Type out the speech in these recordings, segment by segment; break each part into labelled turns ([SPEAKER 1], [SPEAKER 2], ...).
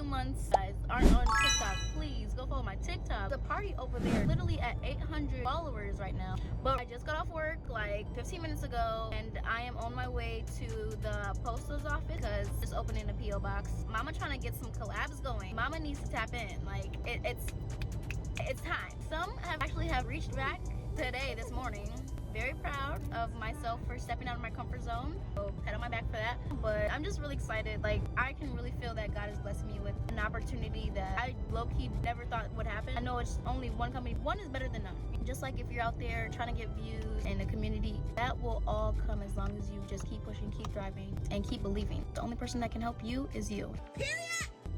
[SPEAKER 1] months, guys, aren't on TikTok, please go follow my TikTok. The party over there literally at 800 followers right now. But I just got off work like 15 minutes ago, and I am on my way to the postal's office because it's opening a PO box. Mama trying to get some collabs going. Mama needs to tap in. Like it's time. Some have reached back today, this morning. Very proud of myself for stepping out of my comfort zone. So pat on my back for that. But I'm just really excited. Like, I can really feel that God is blessing me with an opportunity that I low-key never thought would happen. I know it's only one company. One is better than none. Just like if you're out there trying to get views in the community, that will all come as long as you just keep pushing, keep thriving, and keep believing. The only person that can help you is you. Period.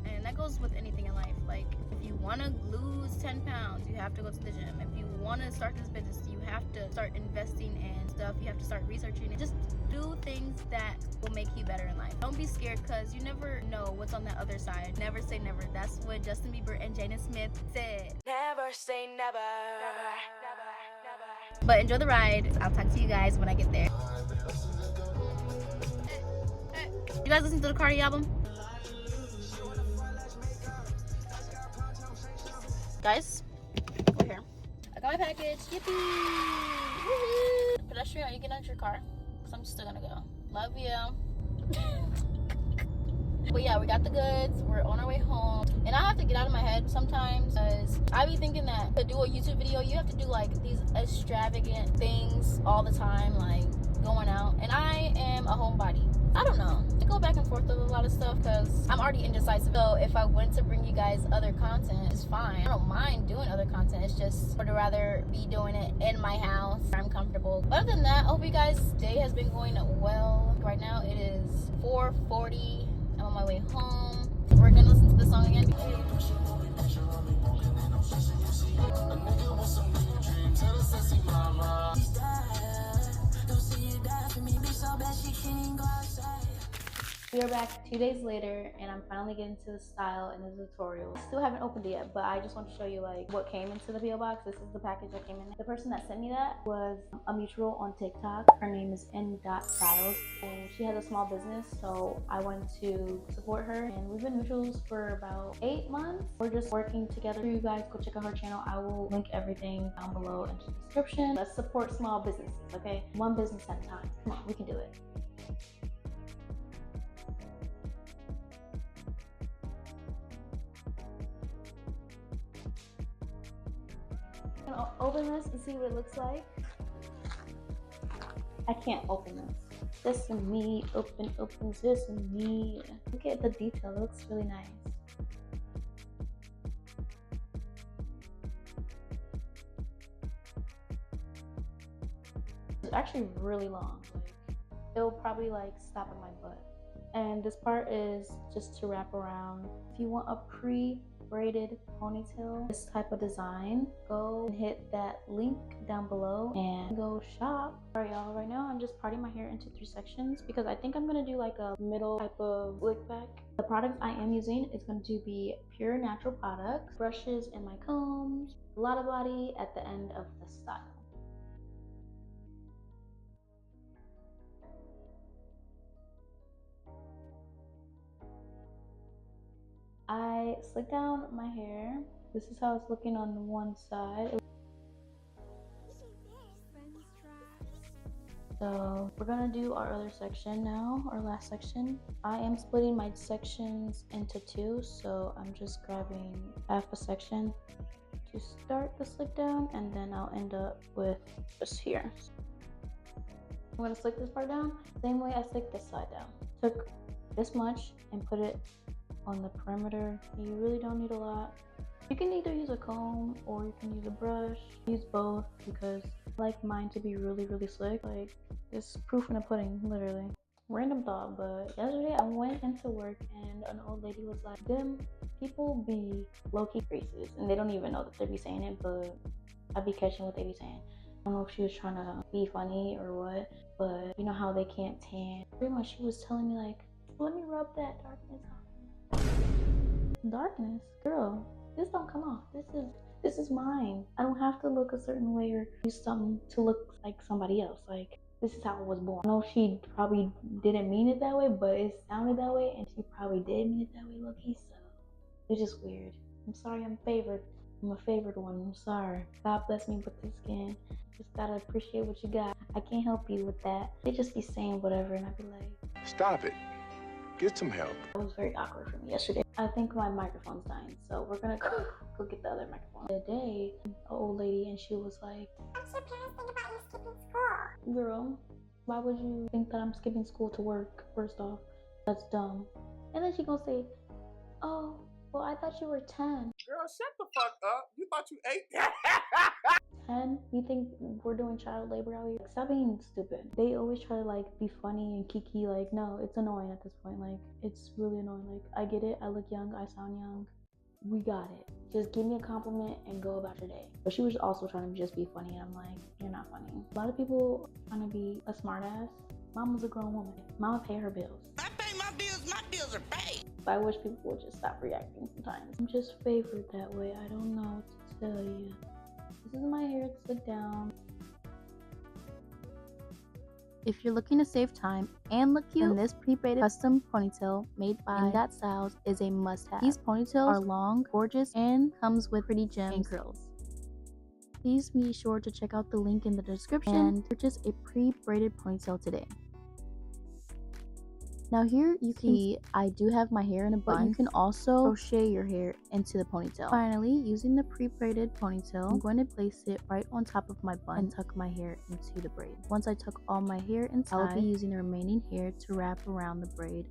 [SPEAKER 1] And that goes with anything in life. Like, if you want to lose 10 pounds, you have to go to the gym. If you want to start this business, you have to start investing in stuff. You have to start researching it. Just do things that will make you better in life. Don't be scared, because you never know what's on that other side. Never say never. That's what Justin Bieber and Jada Smith said. Never say never. But enjoy the ride. I'll talk to you guys when I get there. You guys listen to the Cardi album? Guys, we're here. I got my package. Yippee! Woohoo! Pedestrian, are you getting out your car? Because I'm still gonna go. Love you. But yeah, we got the goods. We're on our way home. And I have to get out of my head sometimes, because I be thinking that to do a YouTube video, you have to do like these extravagant things all the time, like going out. And I am a homebody. I don't know. I go back and forth with a lot of stuff because I'm already indecisive. So if I wanted to bring you guys other content, it's fine. I don't mind doing other content. It's just I would rather be doing it in my house where I'm comfortable. But other than that, I hope you guys' day has been going well. Right now it is 4:40. I'm on my way home. We're gonna listen to the song again. We are back 2 days later, and I'm finally getting to the style in the tutorial. I still haven't opened it yet, but I just want to show you like what came into the PO box. This is the package that came in. The person that sent me that was a mutual on TikTok. Her name is N.stylesss, and she has a small business, so I wanted to support her. And we've been mutuals for about 8 months. We're just working together. You guys go check out her channel. I will link everything down below in the description. Let's support small businesses, okay? One business at a time. Come on, we can do it. I'll open this and see what it looks like. I can't open this. Sesame, open sesame. Look at the detail, it looks really nice. It's actually really long. Like, it'll probably like stop at my butt. And this part is just to wrap around. If you want a pre-braided ponytail, this type of design, go and hit that link down below and go shop. Alright y'all, right now I'm just parting my hair into 3 sections because I think I'm gonna do like a middle type of lick back. The products I am using is going to be pure natural products, brushes and my combs, a lot of body at the end of the style. I slick down my hair. This is how it's looking on one side. So we're gonna do our other section now, our last section. I am splitting my sections into 2, so I'm just grabbing half a section to start the slick down, and then I'll end up with just here. I'm gonna slick this part down, same way I slicked this side down. Took this much and put it on the perimeter. You really don't need a lot. You can either use a comb or you can use a brush. Use both because I like mine to be really slick. Like, it's proof in the pudding, literally. Random thought, but yesterday I went into work and an old lady was like, them people be low-key racist and they don't even know that they be saying it, but I be catching what they be saying. I don't know if she was trying to be funny or what, but you know how they can't tan. Pretty much she was telling me like, let me rub that darkness off. Darkness? Girl, this don't come off. This is mine. I don't have to look a certain way or do something to look like somebody else. Like, this is how I was born. I know she probably didn't mean it that way, but it sounded that way, and she probably did mean it that way, low-key, so
[SPEAKER 2] It's just weird. I'm sorry I'm favored. I'm a favored one. I'm sorry. God bless me with this skin. Just gotta appreciate what you got. I can't help you with that. They just be saying whatever and I'd be like,
[SPEAKER 3] stop it. Get some help.
[SPEAKER 2] It was very awkward for me yesterday. I think my microphone's dying, so we're gonna go get the other microphone. Today, an old lady, and she was like, "What's your parents think about you skipping school?" Girl, why would you think that I'm skipping school to work? First off, that's dumb. And then she gonna say, "Oh, well, I thought you were 10.
[SPEAKER 3] Girl, shut the fuck up. You thought you ate that?
[SPEAKER 2] 10? You think we're doing child labor out here? Stop being stupid. They always try to like be funny and kiki. Like, no, it's annoying at this point. Like, it's really annoying. Like, I get it. I look young. I sound young. We got it. Just give me a compliment and go about your day. But she was also trying to just be funny. And I'm like, you're not funny. A lot of people trying to be a smart ass. Mama's a grown woman. Mama pay her bills.
[SPEAKER 4] I pay my bills. My bills are paid.
[SPEAKER 2] I wish people would just stop reacting sometimes. I'm just favored that way. I don't know what to tell you. This is my hair, it's slicked down.
[SPEAKER 1] If you're looking to save time and look cute, then this pre-braided custom ponytail made by N.stylesss is a must-have. These ponytails are long, gorgeous, and comes with pretty gems and curls. Please be sure to check out the link in the description and purchase a pre-braided ponytail today. Now here you can see I do have my hair in a bun, but you can also crochet your hair into the ponytail. Finally, using the pre-braided ponytail, I'm going to place it right on top of my bun and tuck my hair into the braid. Once I tuck all my hair inside, I'll be using the remaining hair to wrap around the braid.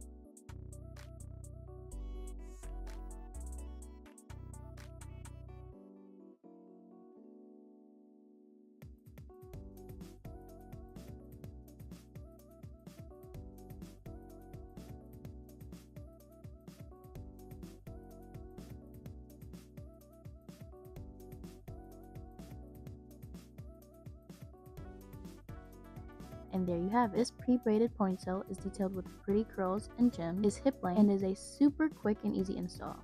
[SPEAKER 1] And there you have it. This pre-braided ponytail is detailed with pretty curls and gems, is hip length, and is a super quick and easy install.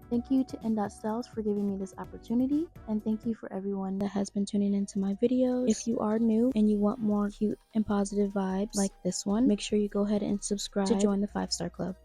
[SPEAKER 1] Thank you to N.stylesss for giving me this opportunity, and thank you for everyone that has been tuning into my videos. If you are new and you want more cute and positive vibes like this one, make sure you go ahead and subscribe to join the 5-star club.